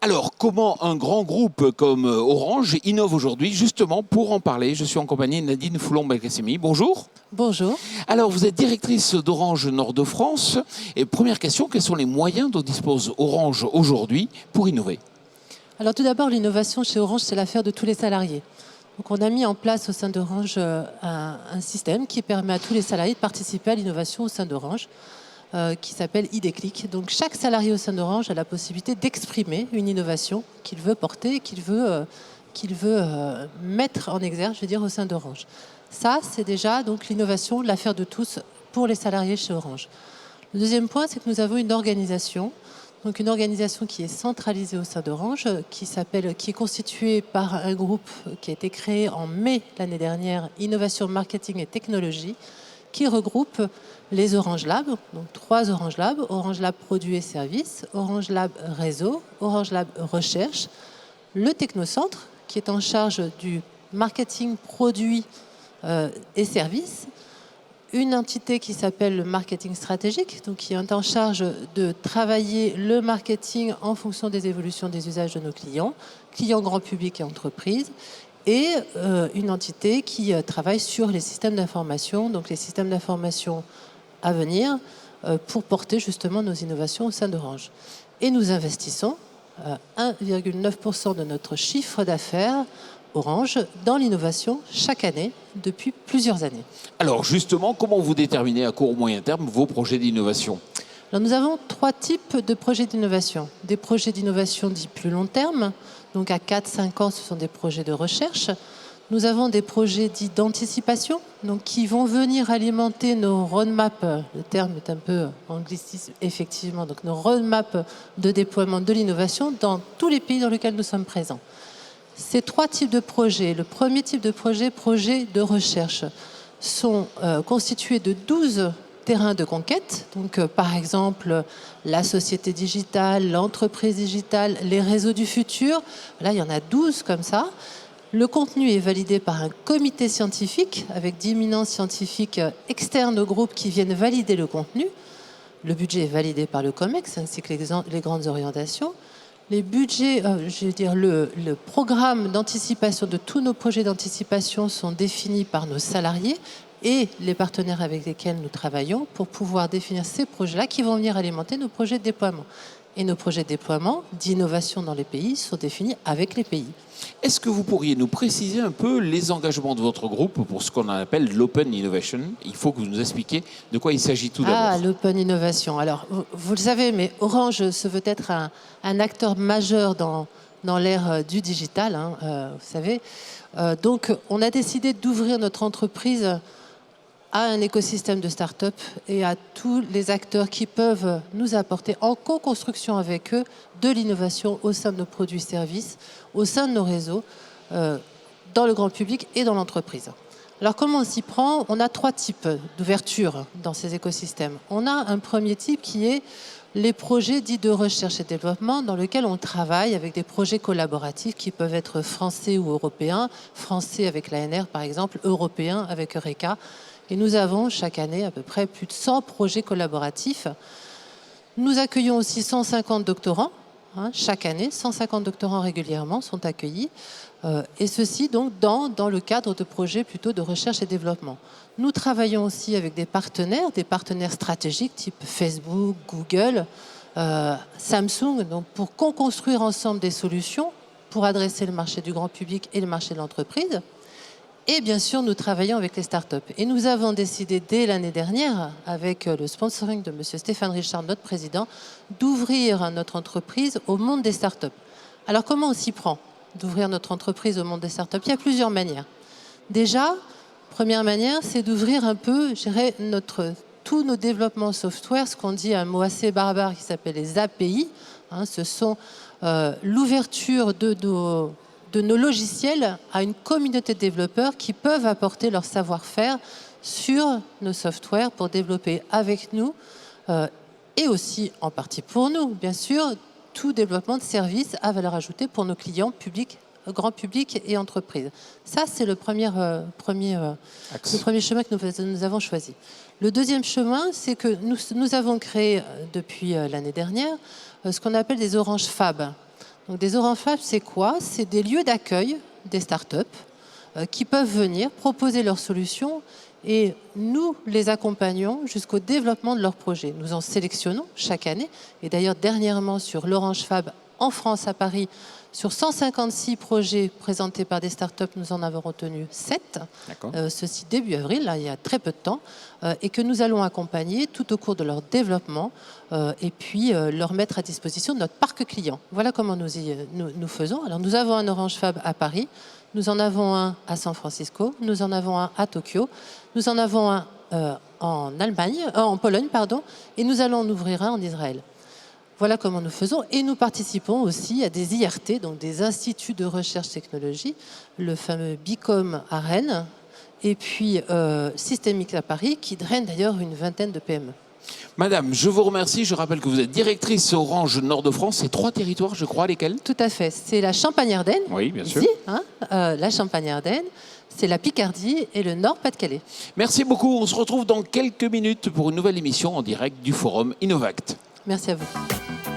Alors, comment un grand groupe comme Orange innove aujourd'hui? Justement, pour en parler, je suis en compagnie de Nadine Foulon-Belkacemi. Bonjour. Bonjour. Alors, vous êtes directrice d'Orange Nord-de-France. Et première question, quels sont les moyens dont dispose Orange aujourd'hui pour innover? Alors tout d'abord, l'innovation chez Orange, c'est l'affaire de tous les salariés. Donc on a mis en place au sein d'Orange un système qui permet à tous les salariés de participer à l'innovation au sein d'Orange, qui s'appelle IDClick. Donc chaque salarié au sein d'Orange a la possibilité d'exprimer une innovation qu'il veut porter, qu'il veut mettre en exergue, je veux dire, au sein d'Orange. Ça, c'est déjà donc l'innovation, l'affaire de tous pour les salariés chez Orange. Le deuxième point, c'est que nous avons une organisation. Donc une organisation qui est centralisée au sein d'Orange, qui est constituée par un groupe qui a été créé en mai l'année dernière, Innovation, Marketing et Technologie, qui regroupe les Orange Lab, donc 3 Orange Lab, Orange Lab Produits et Services, Orange Lab Réseau, Orange Lab Recherche, le Technocentre, qui est en charge du marketing produits et services, une entité qui s'appelle le marketing stratégique, donc qui est en charge de travailler le marketing en fonction des évolutions des usages de nos clients, clients grand public et entreprises, et une entité qui travaille sur les systèmes d'information, donc les systèmes d'information à venir, pour porter justement nos innovations au sein d'Orange. Et nous investissons 1,9% de notre chiffre d'affaires Orange dans l'innovation chaque année depuis plusieurs années. Alors justement, comment vous déterminez à court ou moyen terme vos projets d'innovation? Alors, nous avons 3 types de projets d'innovation. Des projets d'innovation dits plus long terme, donc à 4-5 ans, ce sont des projets de recherche. Nous avons des projets dits d'anticipation, donc qui vont venir alimenter nos roadmaps, le terme est un peu anglicisme, effectivement, donc nos roadmaps de déploiement de l'innovation dans tous les pays dans lesquels nous sommes présents. Ces 3 types de projets, le premier type de projet de recherche, sont constitués de 12 terrains de conquête. Donc, par exemple, la société digitale, l'entreprise digitale, les réseaux du futur. Là, il y en a 12 comme ça. Le contenu est validé par un comité scientifique avec d'imminents scientifiques externes au groupe qui viennent valider le contenu. Le budget est validé par le COMEX ainsi que les grandes orientations. Les budgets, le programme d'anticipation de tous nos projets d'anticipation sont définis par nos salariés et les partenaires avec lesquels nous travaillons pour pouvoir définir ces projets-là qui vont venir alimenter nos projets de déploiement. Et nos projets de déploiement d'innovation dans les pays sont définis avec les pays. Est-ce que vous pourriez nous préciser un peu les engagements de votre groupe pour ce qu'on appelle l'Open Innovation? Il faut que vous nous expliquiez de quoi il s'agit tout d'abord. Ah, l'Open Innovation. Alors, vous le savez, mais Orange se veut être un acteur majeur dans l'ère du digital, hein, vous savez. Donc, on a décidé d'ouvrir notre entreprise à un écosystème de start-up et à tous les acteurs qui peuvent nous apporter en co-construction avec eux de l'innovation au sein de nos produits-services, au sein de nos réseaux, dans le grand public et dans l'entreprise. Alors comment on s'y prend? On a 3 types d'ouverture dans ces écosystèmes. On a un premier type qui est les projets dits de recherche et développement dans lesquels on travaille avec des projets collaboratifs qui peuvent être français ou européens, français avec l'ANR par exemple, européens avec Eureka. Et nous avons chaque année à peu près plus de 100 projets collaboratifs. Nous accueillons aussi 150 doctorants. Chaque année, 150 doctorants régulièrement sont accueillis. Et ceci donc dans le cadre de projets plutôt de recherche et développement. Nous travaillons aussi avec des partenaires stratégiques type Facebook, Google, Samsung, donc pour co-construire ensemble des solutions pour adresser le marché du grand public et le marché de l'entreprise. Et bien sûr, nous travaillons avec les startups. Et nous avons décidé dès l'année dernière, avec le sponsoring de M. Stéphane Richard, notre président, d'ouvrir notre entreprise au monde des startups. Alors comment on s'y prend d'ouvrir notre entreprise au monde des startups? Il y a plusieurs manières. Déjà, première manière, c'est d'ouvrir un peu, je dirais, tous nos développements software, ce qu'on dit un mot assez barbare qui s'appelle les API. Ce sont l'ouverture de nos logiciels à une communauté de développeurs qui peuvent apporter leur savoir-faire sur nos softwares pour développer avec nous et aussi en partie pour nous, bien sûr, tout développement de services à valeur ajoutée pour nos clients publics, grand public et entreprises. Ça, c'est le premier chemin que nous avons choisi. Le deuxième chemin, c'est que nous avons créé depuis l'année dernière ce qu'on appelle des Orange Fab. Donc, des Orange Fab, c'est quoi? C'est des lieux d'accueil des startups qui peuvent venir proposer leurs solutions et nous les accompagnons jusqu'au développement de leurs projets. Nous en sélectionnons chaque année. Et d'ailleurs, dernièrement, sur l'Orange Fab en France, à Paris, sur 156 projets présentés par des startups, nous en avons retenu 7, ceci début avril, là, il y a très peu de temps, et que nous allons accompagner tout au cours de leur développement et puis leur mettre à disposition de notre parc client. Voilà comment nous faisons. Alors, nous avons un Orange Fab à Paris, nous en avons un à San Francisco, nous en avons un à Tokyo, nous en avons un en Pologne, pardon, et nous allons en ouvrir un en Israël. Voilà comment nous faisons. Et nous participons aussi à des IRT, donc des instituts de recherche technologie, le fameux BICOM à Rennes, et puis Systémique à Paris, qui draine d'ailleurs une vingtaine de PME. Madame, je vous remercie. Je rappelle que vous êtes directrice Orange Nord de France. C'est 3 territoires, je crois, lesquels? Tout à fait. C'est la Champagne-Ardenne, oui, bien sûr. ici, hein, la Champagne-Ardenne, c'est la Picardie et le Nord-Pas-de-Calais. Merci beaucoup. On se retrouve dans quelques minutes pour une nouvelle émission en direct du Forum Innovact. Merci à vous.